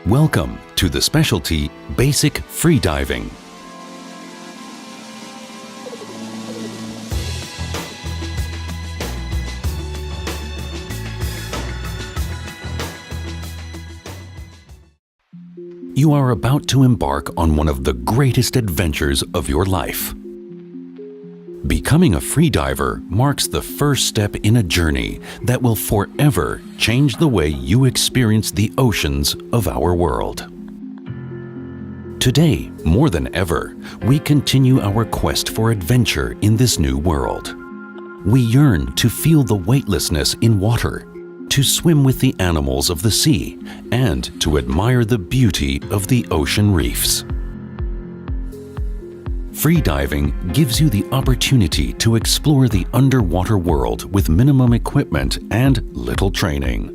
Welcome to the specialty Basic Freediving. You are about to embark on one of the greatest adventures of your life. Becoming a freediver marks the first step in a journey that will forever change the way you experience the oceans of our world. Today, more than ever, we continue our quest for adventure in this new world. We yearn to feel the weightlessness in water, to swim with the animals of the sea, and to admire the beauty of the ocean reefs. Freediving gives you the opportunity to explore the underwater world with minimum equipment and little training.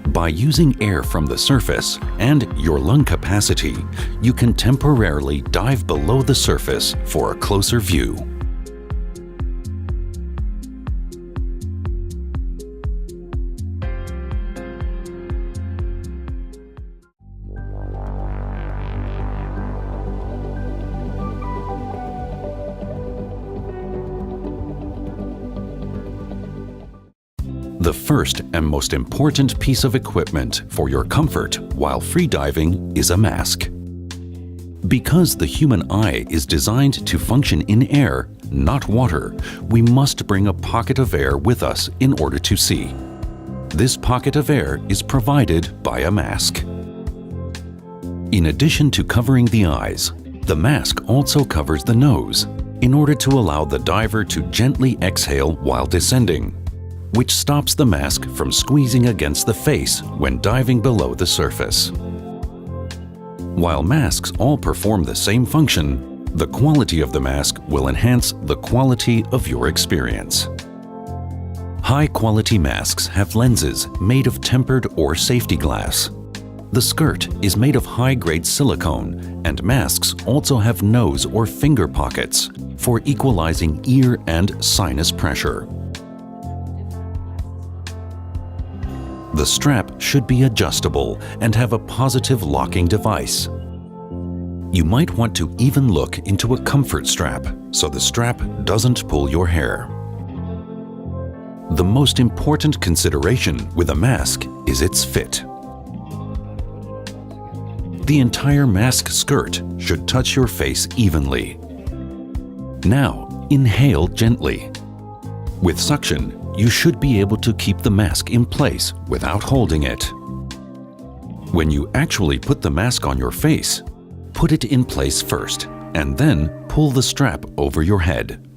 By using air from the surface and your lung capacity, you can temporarily dive below the surface for a closer view. The first and most important piece of equipment for your comfort while freediving is a mask. Because the human eye is designed to function in air, not water, we must bring a pocket of air with us in order to see. This pocket of air is provided by a mask. In addition to covering the eyes, the mask also covers the nose in order to allow the diver to gently exhale while descending, which stops the mask from squeezing against the face when diving below the surface. While masks all perform the same function, the quality of the mask will enhance the quality of your experience. High-quality masks have lenses made of tempered or safety glass. The skirt is made of high-grade silicone, and masks also have nose or finger pockets for equalizing ear and sinus pressure. The strap should be adjustable and have a positive locking device. You might want to even look into a comfort strap so the strap doesn't pull your hair. The most important consideration with a mask is its fit. The entire mask skirt should touch your face evenly. Now, inhale gently. With suction, you should be able to keep the mask in place without holding it. When you actually put the mask on your face, put it in place first and then pull the strap over your head.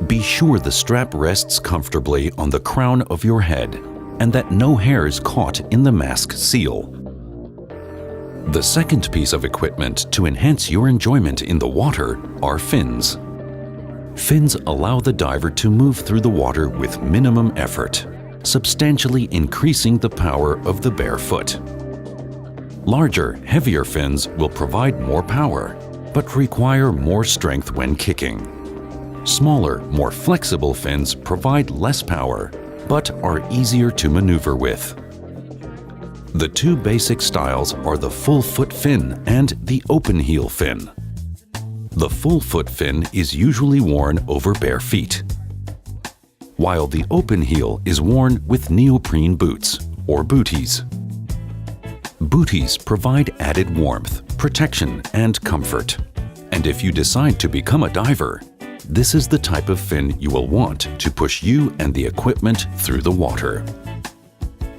Be sure the strap rests comfortably on the crown of your head and that no hair is caught in the mask seal. The second piece of equipment to enhance your enjoyment in the water are fins. Fins allow the diver to move through the water with minimum effort, substantially increasing the power of the bare foot. Larger, heavier fins will provide more power, but require more strength when kicking. Smaller, more flexible fins provide less power, but are easier to maneuver with. The two basic styles are the full foot fin and the open heel fin. The full foot fin is usually worn over bare feet, while the open heel is worn with neoprene boots or booties. Booties provide added warmth, protection, and comfort. And if you decide to become a diver, this is the type of fin you will want to push you and the equipment through the water.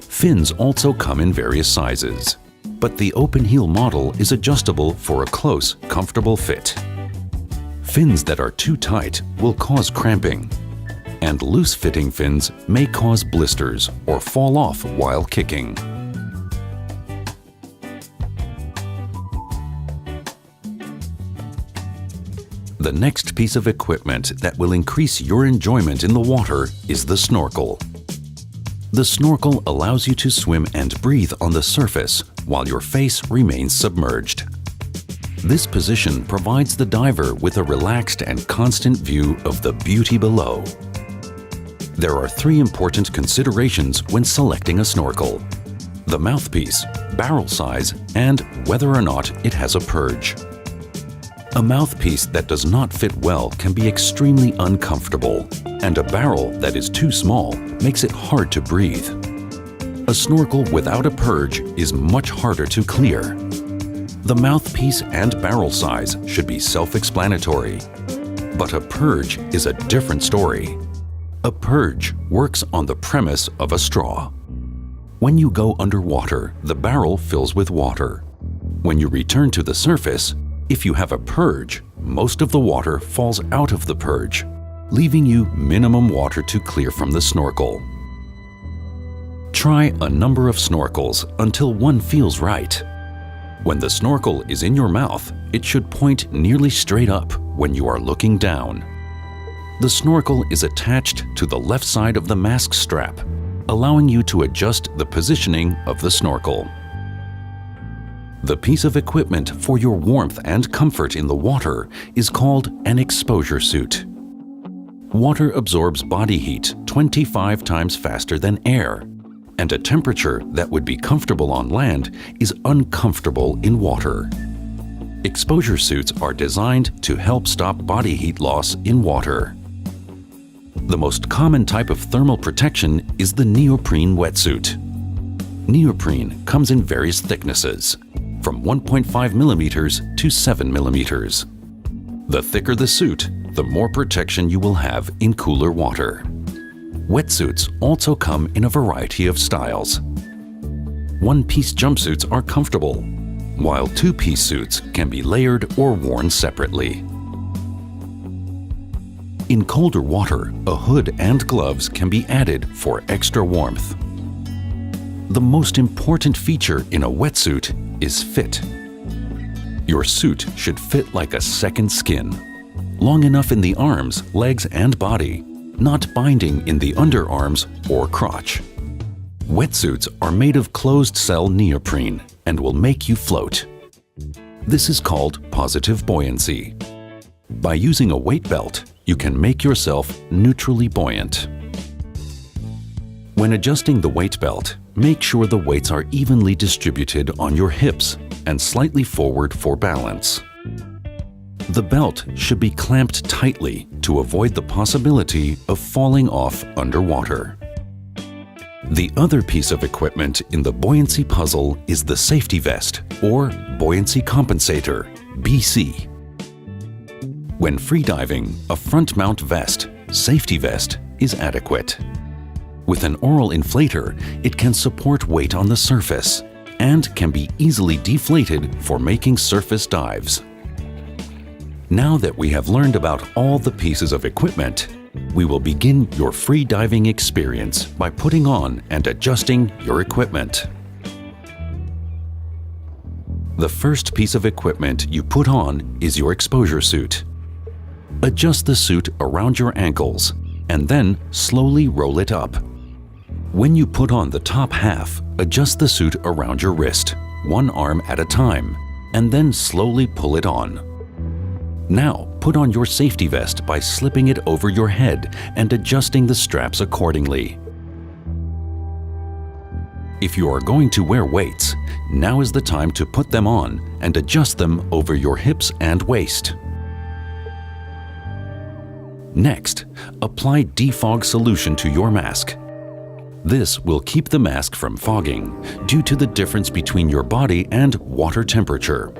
Fins also come in various sizes, but the open heel model is adjustable for a close, comfortable fit. Fins that are too tight will cause cramping, and loose-fitting fins may cause blisters or fall off while kicking. The next piece of equipment that will increase your enjoyment in the water is the snorkel. The snorkel allows you to swim and breathe on the surface while your face remains submerged. This position provides the diver with a relaxed and constant view of the beauty below. There are three important considerations when selecting a snorkel. The the mouthpiece, barrel size, and whether or not it has a purge. A mouthpiece that does not fit well can be extremely uncomfortable, and a barrel that is too small makes it hard to breathe. A snorkel without a purge is much harder to clear. The mouthpiece and barrel size should be self-explanatory. But a purge is a different story. A purge works on the premise of a straw. When you go underwater, the barrel fills with water. When you return to the surface, if you have a purge, most of the water falls out of the purge, leaving you minimum water to clear from the snorkel. Try a number of snorkels until one feels right. When the snorkel is in your mouth, it should point nearly straight up when you are looking down. The snorkel is attached to the left side of the mask strap, allowing you to adjust the positioning of the snorkel. The piece of equipment for your warmth and comfort in the water is called an exposure suit. Water absorbs body heat 25 times faster than air, and a temperature that would be comfortable on land is uncomfortable in water. Exposure suits are designed to help stop body heat loss in water. The most common type of thermal protection is the neoprene wetsuit. Neoprene comes in various thicknesses, from 1.5 millimeters to 7 millimeters. The thicker the suit, the more protection you will have in cooler water. Wetsuits also come in a variety of styles. One-piece jumpsuits are comfortable, while two-piece suits can be layered or worn separately. In colder water, a hood and gloves can be added for extra warmth. The most important feature in a wetsuit is fit. Your suit should fit like a second skin, long enough in the arms, legs, and body, not binding in the underarms or crotch. Wetsuits are made of closed-cell neoprene and will make you float. This is called positive buoyancy. By using a weight belt, you can make yourself neutrally buoyant. When adjusting the weight belt, make sure the weights are evenly distributed on your hips and slightly forward for balance. The belt should be clamped tightly to avoid the possibility of falling off underwater. The other piece of equipment in the buoyancy puzzle is the safety vest, or buoyancy compensator, BC. When freediving, a front-mount vest, safety vest, is adequate. With an oral inflator, it can support weight on the surface and can be easily deflated for making surface dives. Now that we have learned about all the pieces of equipment, we will begin your free diving experience by putting on and adjusting your equipment. The first piece of equipment you put on is your exposure suit. Adjust the suit around your ankles and then slowly roll it up. When you put on the top half, adjust the suit around your wrist, one arm at a time, and then slowly pull it on. Now, put on your safety vest by slipping it over your head and adjusting the straps accordingly. If you are going to wear weights, now is the time to put them on and adjust them over your hips and waist. Next, apply defog solution to your mask. This will keep the mask from fogging due to the difference between your body and water temperature.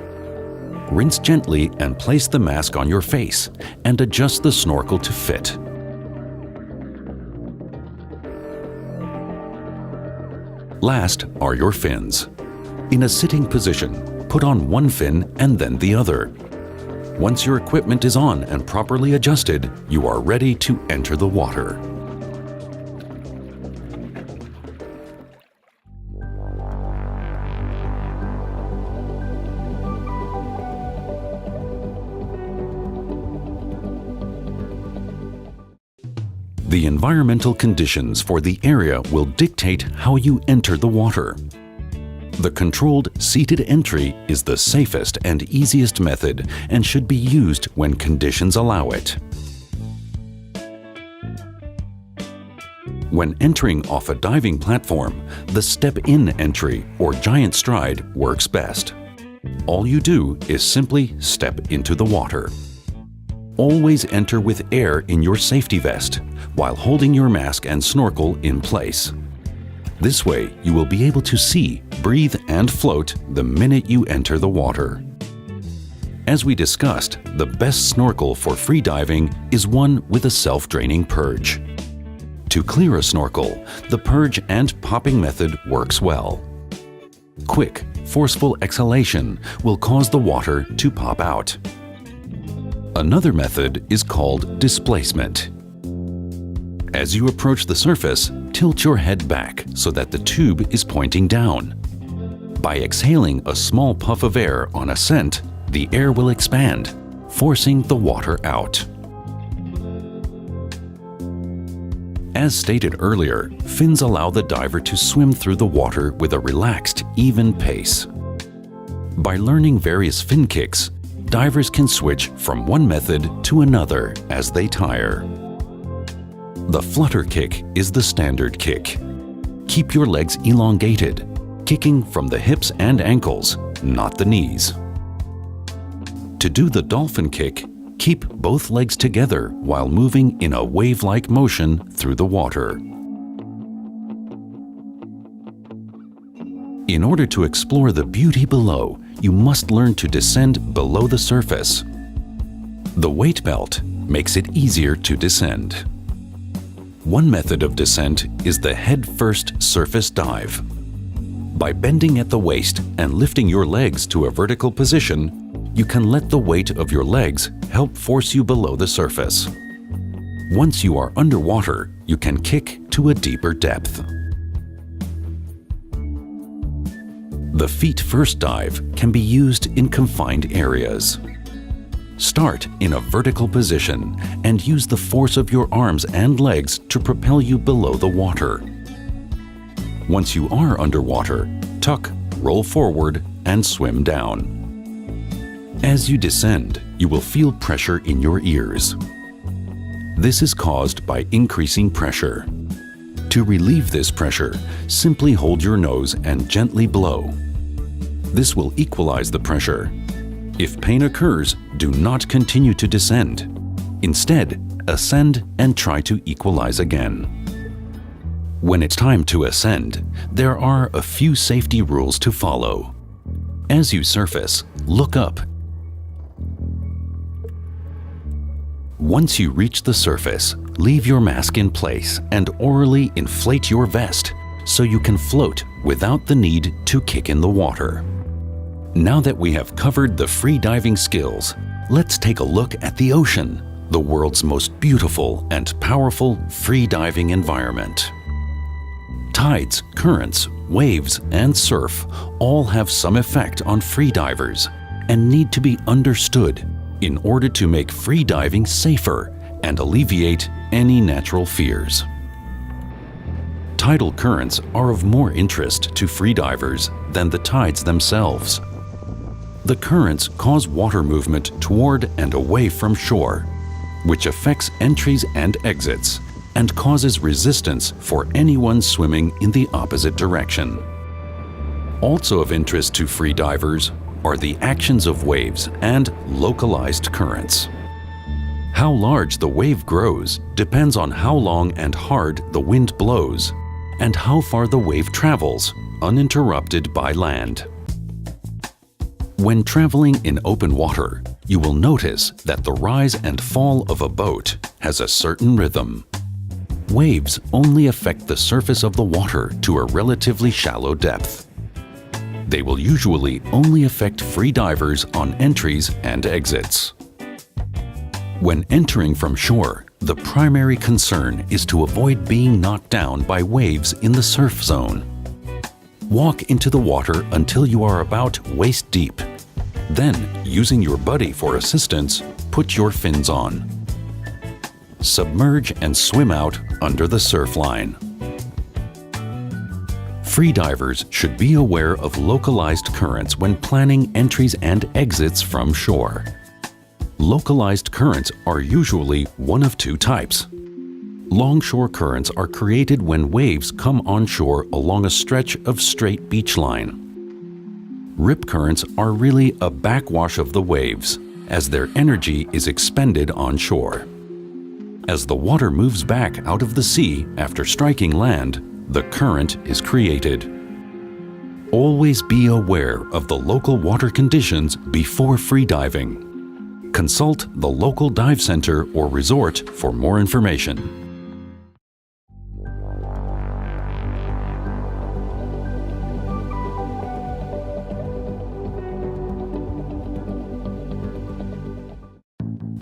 Rinse gently and place the mask on your face and adjust the snorkel to fit. Last are your fins. In a sitting position, put on one fin and then the other. Once your equipment is on and properly adjusted, you are ready to enter the water. The environmental conditions for the area will dictate how you enter the water. The controlled seated entry is the safest and easiest method and should be used when conditions allow it. When entering off a diving platform, the step-in entry or giant stride works best. All you do is simply step into the water. Always enter with air in your safety vest while holding your mask and snorkel in place. This way, you will be able to see, breathe, and float the minute you enter the water. As we discussed, the best snorkel for freediving is one with a self-draining purge. To clear a snorkel, the purge and popping method works well. Quick, forceful exhalation will cause the water to pop out. Another method is called displacement. As you approach the surface, tilt your head back so that the tube is pointing down. By exhaling a small puff of air on ascent, the air will expand, forcing the water out. As stated earlier, fins allow the diver to swim through the water with a relaxed, even pace. By learning various fin kicks, divers can switch from one method to another as they tire. The flutter kick is the standard kick. Keep your legs elongated, kicking from the hips and ankles, not the knees. To do the dolphin kick, keep both legs together while moving in a wave-like motion through the water. In order to explore the beauty below, you must learn to descend below the surface. The weight belt makes it easier to descend. One method of descent is the head-first surface dive. By bending at the waist and lifting your legs to a vertical position, you can let the weight of your legs help force you below the surface. Once you are underwater, you can kick to a deeper depth. The feet-first dive can be used in confined areas. Start in a vertical position and use the force of your arms and legs to propel you below the water. Once you are underwater, tuck, roll forward, and swim down. As you descend, you will feel pressure in your ears. This is caused by increasing pressure. To relieve this pressure, simply hold your nose and gently blow. This will equalize the pressure. If pain occurs, do not continue to descend. Instead, ascend and try to equalize again. When it's time to ascend, there are a few safety rules to follow. As you surface, look up. Once you reach the surface, leave your mask in place and orally inflate your vest so you can float without the need to kick in the water. Now that we have covered the freediving skills, let's take a look at the ocean, the world's most beautiful and powerful freediving environment. Tides, currents, waves, and surf all have some effect on freedivers and need to be understood in order to make freediving safer and alleviate any natural fears. Tidal currents are of more interest to freedivers than the tides themselves. The currents cause water movement toward and away from shore, which affects entries and exits and causes resistance for anyone swimming in the opposite direction. Also of interest to freedivers are the actions of waves and localized currents. How large the wave grows depends on how long and hard the wind blows and how far the wave travels, uninterrupted by land. When traveling in open water, you will notice that the rise and fall of a boat has a certain rhythm. Waves only affect the surface of the water to a relatively shallow depth. They will usually only affect freedivers on entries and exits. When entering from shore, the primary concern is to avoid being knocked down by waves in the surf zone. Walk into the water until you are about waist deep. Then, using your buddy for assistance, put your fins on. Submerge and swim out under the surf line. Freedivers should be aware of localized currents when planning entries and exits from shore. Localized currents are usually one of two types. Longshore currents are created when waves come onshore along a stretch of straight beach line. Rip currents are really a backwash of the waves, as their energy is expended onshore. As the water moves back out of the sea after striking land, the current is created. Always be aware of the local water conditions before freediving. Consult the local dive center or resort for more information.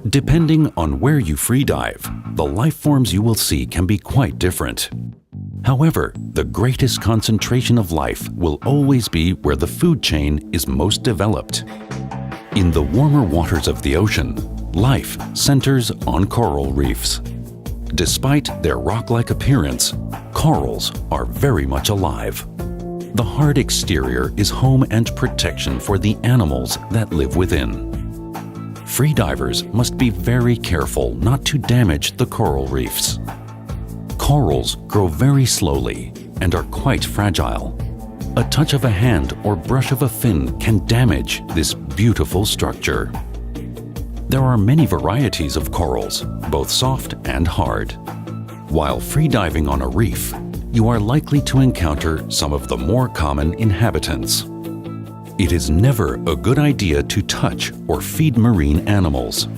Depending on where you freedive, the life forms you will see can be quite different. However, the greatest concentration of life will always be where the food chain is most developed. In the warmer waters of the ocean, life centers on coral reefs. Despite their rock-like appearance, corals are very much alive. The hard exterior is home and protection for the animals that live within. Freedivers must be very careful not to damage the coral reefs. Corals grow very slowly and are quite fragile. A touch of a hand or brush of a fin can damage this beautiful structure. There are many varieties of corals, both soft and hard. While freediving on a reef, you are likely to encounter some of the more common inhabitants. It is never a good idea to touch or feed marine animals.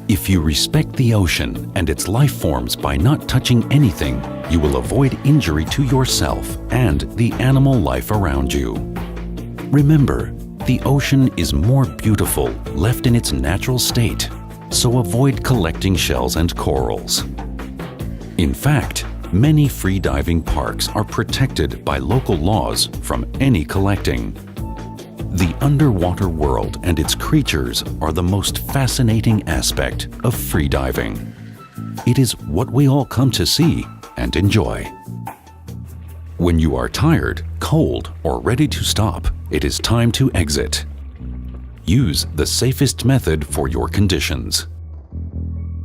If you respect the ocean and its life forms by not touching anything, you will avoid injury to yourself and the animal life around you. Remember, the ocean is more beautiful left in its natural state, so avoid collecting shells and corals. In fact, many freediving parks are protected by local laws from any collecting. The underwater world and its creatures are the most fascinating aspect of freediving. It is what we all come to see and enjoy. When you are tired, cold, or ready to stop, it is time to exit. Use the safest method for your conditions.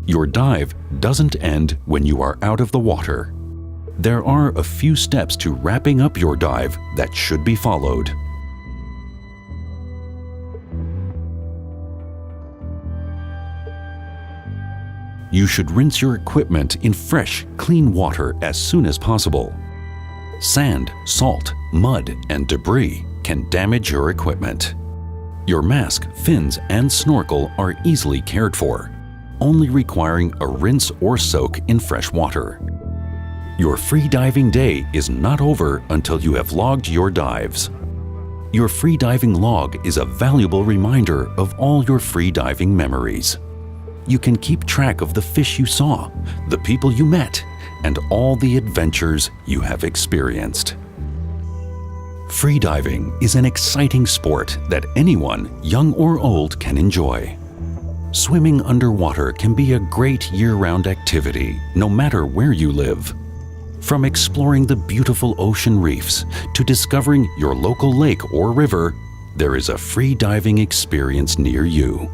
Your dive doesn't end when you are out of the water. There are a few steps to wrapping up your dive that should be followed. You should rinse your equipment in fresh, clean water as soon as possible. Sand, salt, mud, and debris can damage your equipment. Your mask, fins, and snorkel are easily cared for, only requiring a rinse or soak in fresh water. Your freediving day is not over until you have logged your dives. Your freediving log is a valuable reminder of all your freediving memories. You can keep track of the fish you saw, the people you met, and all the adventures you have experienced. Freediving is an exciting sport that anyone, young or old, can enjoy. Swimming underwater can be a great year-round activity, no matter where you live. From exploring the beautiful ocean reefs to discovering your local lake or river, there is a freediving experience near you.